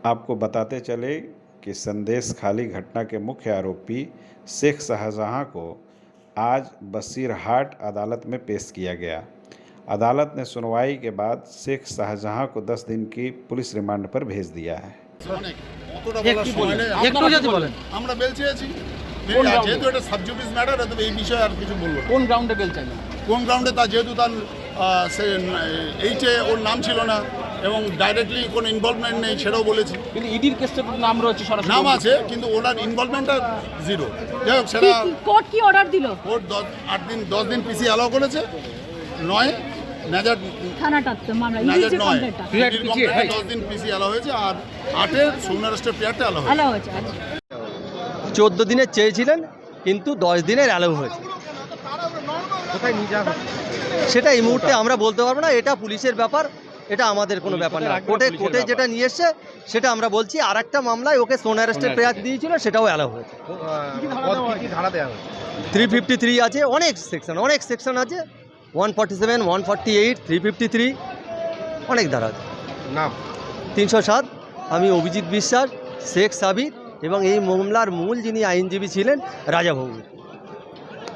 आपको बताते चले कि संदेश खाली घटना के मुख्य आरोपी शेख शाहजहां को आज बसीरहाट अदालत में पेश किया गया। अदालत ने सुनवाई के बाद शेख शाहजहां को 10 दिन की पुलिस रिमांड पर भेज दिया है। আমরা বেল চেয়েছি, যেহেতু এটা সাবজুডিস ম্যাটার, এই বিষয়ে আর কিছু বলবো না। কোন গ্রাউন্ডে বেল চাইলেন? কোন গ্রাউন্ডে তা যেহেতু তার সে এইটে ওর নাম ছিল না এবং ডাইরেক্টলি কোনো ইনভলভমেন্ট নেই সেটাও বলেছি। কিন্তু ইডির কেসটা তো নাম রয়েছে, সরাসরি নাম আছে কিন্তু ওনার ইনভলভমেন্টটা জিরো। যাই হোক, সেটা কোর্ট কি অর্ডার দিল? কোর্ট 10 দিন পিসি অ্যালাউ করেছে, 9 নাজার থানাটা তো মামলা নাজার ইডির 9 কমপ্লেন্টটা 10 দিন পিসি অ্যালাউ হয়েছে আর 8 সোন অ্যারেস্টের পিরিয়ডটা অ্যালাউ হয়েছে। হ্যালো হচ্ছে 14 দিনের চেয়েছিলেন কিন্তু 10 দিনের অ্যালাউ হয়েছে। কোথায় নিয়ে যাওয়া হচ্ছে সেটা এই মুহূর্তে আমরা বলতে পারবো না, এটা পুলিশের ব্যাপার, এটা আমাদের কোনো ব্যাপার না। কোর্টে যেটা নিয়ে এসছে সেটা আমরা বলছি। আর একটা মামলায় ওকে সোন অ্যারেস্টের পেয়ার দিয়েছিল, সেটাও অ্যালাউ হয়েছে। ধারা দেওয়া হচ্ছে? 353 আছে, অনেক সেকশন আছে, 147, 148, 353, অনেক ধারা আছে। নাম 307। আমি অভিজিৎ বিশ্বাস, শেখ সাবির এবং এই মামলার মূল যিনি আইনজীবী ছিলেন রাজা ভৌমিক।